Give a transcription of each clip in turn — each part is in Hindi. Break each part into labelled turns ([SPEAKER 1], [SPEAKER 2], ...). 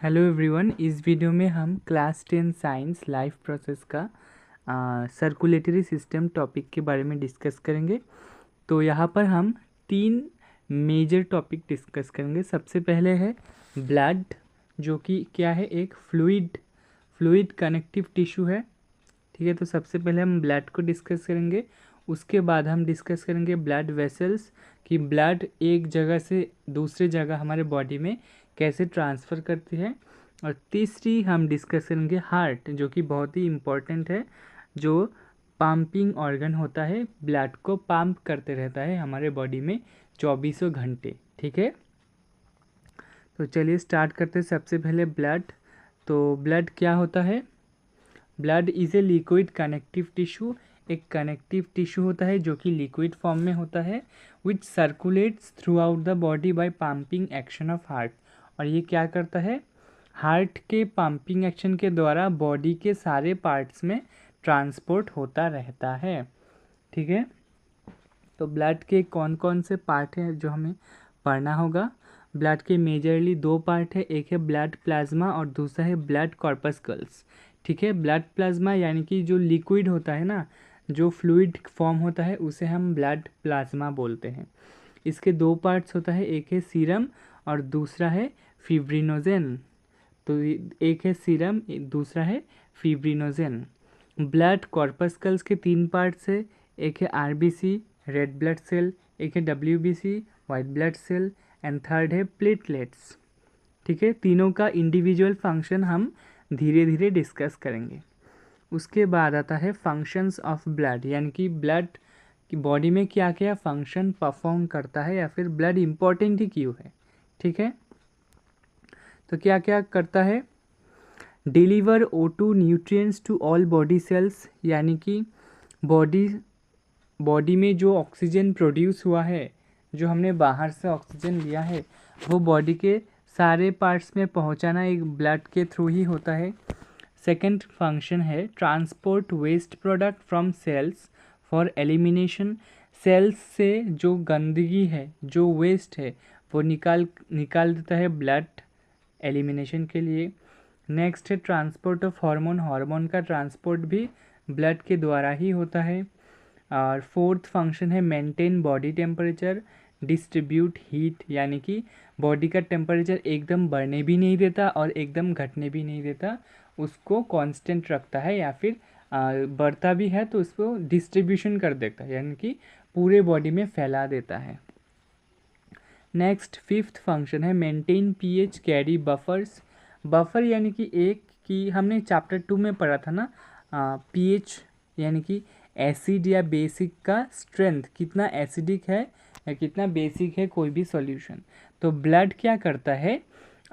[SPEAKER 1] Hello everyone. इस वीडियो में हम क्लास 10 साइंस लाइफ प्रोसेस का सर्कुलेटरी सिस्टम टॉपिक के बारे में डिस्कस करेंगे। तो यहाँ पर हम तीन मेजर टॉपिक डिस्कस करेंगे। सबसे पहले है ब्लड, जो कि क्या है, एक फ्लूइड कनेक्टिव टिश्यू है। ठीक है, तो सबसे पहले हम ब्लड को डिस्कस करेंगे। उसके बाद हम डिस्कस करेंगे ब्लड वेसल्स, कि ब्लड एक जगह से दूसरे जगह हमारे बॉडी में कैसे ट्रांसफ़र करती है। और तीसरी हम डिस्कस करेंगे हार्ट, जो कि बहुत ही इम्पोर्टेंट है, जो पंपिंग ऑर्गन होता है, ब्लड को पंप करते रहता है हमारे बॉडी में 24 घंटे। ठीक है, तो चलिए स्टार्ट करते हैं। सबसे पहले ब्लड। तो ब्लड क्या होता है? Blood is a liquid connective tissue. एक कनेक्टिव टिश्यू होता है जो कि लिक्विड फॉर्म में होता है, which circulates throughout the body by pumping action of heart. और ये क्या करता है? हार्ट के पंपिंग एक्शन के द्वारा बॉडी के सारे पार्ट्स में ट्रांसपोर्ट होता रहता है। ठीक है, तो ब्लड के कौन कौन से पार्ट हैं जो हमें पढ़ना होगा। ब्लड के मेजरली दो पार्ट है, एक है ब्लड प्लाज्मा और दूसरा है ब्लड कॉर्पस्कल्स। ठीक है, ब्लड प्लाज्मा यानी कि जो लिक्विड होता है ना, जो फ्लूइड फॉर्म होता है, उसे हम ब्लड प्लाज्मा बोलते हैं। इसके दो पार्ट्स होता है, एक है सीरम और दूसरा है फिब्रिनोजेन। तो एक है सीरम, दूसरा है फिब्रिनोजेन। ब्लड कॉर्पस्कल्स के तीन पार्ट्स है, एक है आरबीसी रेड ब्लड सेल, एक है WBC white blood cell and third है प्लेटलेट्स। ठीक है, तीनों का इंडिविजुअल फंक्शन हम धीरे धीरे डिस्कस करेंगे। उसके बाद आता है फंक्शंस ऑफ ब्लड, यानी कि ब्लड की बॉडी में क्या क्या फंक्शन परफॉर्म करता है, या फिर ब्लड इम्पोर्टेंट ही क्यों है। ठीक है, तो क्या क्या करता है? Deliver O2 nutrients to all body cells, यानी कि बॉडी में जो ऑक्सीजन प्रोड्यूस हुआ है, जो हमने बाहर से ऑक्सीजन लिया है, वो बॉडी के सारे पार्ट्स में पहुंचाना एक ब्लड के थ्रू ही होता है। सेकंड फंक्शन है transport waste product from cells for elimination. Cells से जो गंदगी है, जो वेस्ट है, वो निकाल देता है ब्लड एलिमिनेशन के लिए। नेक्स्ट है ट्रांसपोर्ट ऑफ हार्मोन का ट्रांसपोर्ट भी ब्लड के द्वारा ही होता है। और फोर्थ फंक्शन है maintain body temperature, distribute heat, यानी कि बॉडी का टेम्परेचर एकदम बढ़ने भी नहीं देता और एकदम घटने भी नहीं देता, उसको कांस्टेंट रखता है, या फिर बढ़ता भी है तो उसको डिस्ट्रीब्यूशन कर देता है, यानी कि पूरे बॉडी में फैला देता है। नेक्स्ट फिफ्थ फंक्शन है maintain pH, carry buffers. Buffer यानी कि एक, कि हमने चैप्टर 2 में पढ़ा था ना, पीएच यानी कि एसिड या बेसिक का स्ट्रेंथ, कितना एसिडिक है या कितना बेसिक है कोई भी सॉल्यूशन। तो ब्लड क्या करता है,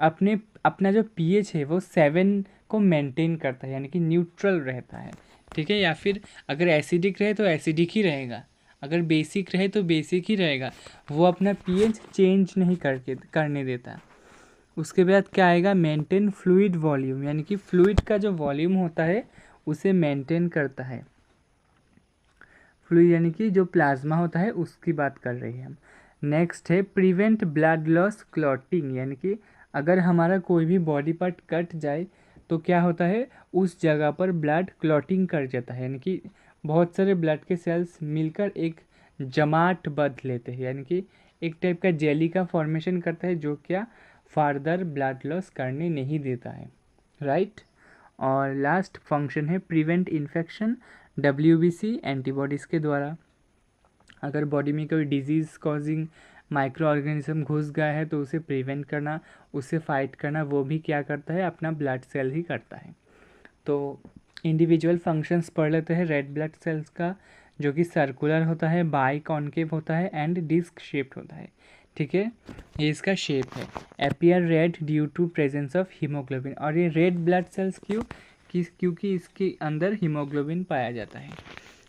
[SPEAKER 1] अपना जो पीएच है वो 7 को मेंटेन करता है, यानी कि न्यूट्रल रहता है। ठीक है, या फिर अगर एसिडिक रहे तो एसिडिक ही रहेगा, अगर बेसिक रहे तो बेसिक ही रहेगा, वो अपना पीएच चेंज नहीं करने देता। उसके बाद क्या आएगा? मेंटेन फ्लूइड वॉल्यूम, यानी कि फ्लूइड का जो वॉल्यूम होता है उसे मेंटेन करता है। फ्लूइड यानी कि जो प्लाज्मा होता है उसकी बात कर रहे हैं हम। नेक्स्ट है प्रिवेंट ब्लड लॉस क्लॉटिंग, यानी कि अगर हमारा कोई भी बॉडी पार्ट कट जाए तो क्या होता है, उस जगह पर ब्लड क्लॉटिंग कर जाता है, यानी कि बहुत सारे ब्लड के सेल्स मिलकर एक जमाट बंध लेते हैं, यानी कि एक टाइप का जेली का फॉर्मेशन करता है, जो क्या फार्दर ब्लड लॉस करने नहीं देता है। राइट। और लास्ट फंक्शन है प्रिवेंट इन्फेक्शन, WBC एंटीबॉडीज़ के द्वारा। अगर बॉडी में कोई डिजीज़ कॉजिंग माइक्रो ऑर्गेनिज्म घुस गया है तो उसे प्रिवेंट करना, उससे फाइट करना, वो भी क्या करता है, अपना ब्लड सेल ही करता है। तो इंडिविजुअल फंक्शंस पढ़ लेते हैं रेड ब्लड सेल्स का, जो कि सर्कुलर होता है, बाई कॉन्केव होता है एंड डिस्क शेप्ड होता है। ठीक है, ये इसका शेप है। Appear red due to presence of haemoglobin. और ये रेड ब्लड सेल्स क्योंकि इसके अंदर हीमोग्लोबिन पाया जाता है।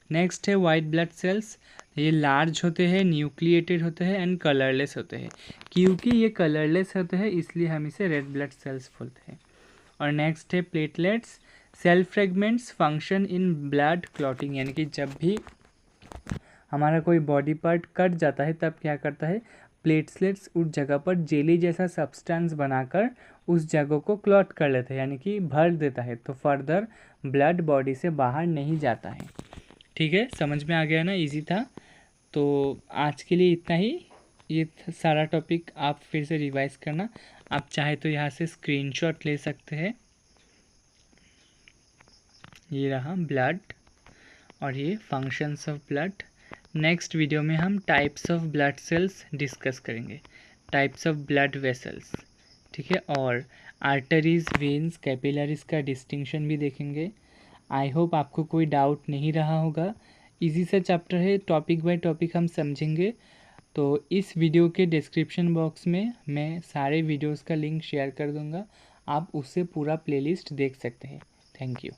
[SPEAKER 1] नेक्स्ट है वाइट ब्लड सेल्स। ये लार्ज होते हैं, न्यूक्लिएटेड होते हैं एंड कलरलेस होते हैं। क्योंकि ये कलरलेस होते हैं इसलिए हम इसे रेड ब्लड सेल्स बोलते हैं। और नेक्स्ट है platelets. Cell fragments function in blood clotting, यानी कि जब भी हमारा कोई बॉडी पार्ट कट जाता है तब क्या करता है, प्लेटलेट्स उस जगह पर जेली जैसा सब्सटेंस बनाकर उस जगह को क्लॉट कर लेता है, यानी कि भर देता है, तो फर्दर ब्लड बॉडी से बाहर नहीं जाता है। ठीक है, समझ में आ गया ना, इजी था। तो आज के लिए इतना ही। ये सारा टॉपिक आप फिर से रिवाइज करना। आप चाहे तो यहाँ से स्क्रीनशॉट ले सकते हैं। ये रहा ब्लड और ये functions of blood. Next video में हम types of blood cells discuss करेंगे, टाइप्स ऑफ ब्लड वेसल्स। ठीक है, और आर्टरीज, वेन्स, कैपिलरीज का डिस्टिंक्शन भी देखेंगे। आई होप आपको कोई डाउट नहीं रहा होगा। इजी सा चैप्टर है, टॉपिक बाय टॉपिक हम समझेंगे। तो इस वीडियो के डिस्क्रिप्शन बॉक्स में मैं सारे वीडियोस का लिंक शेयर कर दूंगा, आप उससे पूरा प्लेलिस्ट देख सकते हैं। Thank you.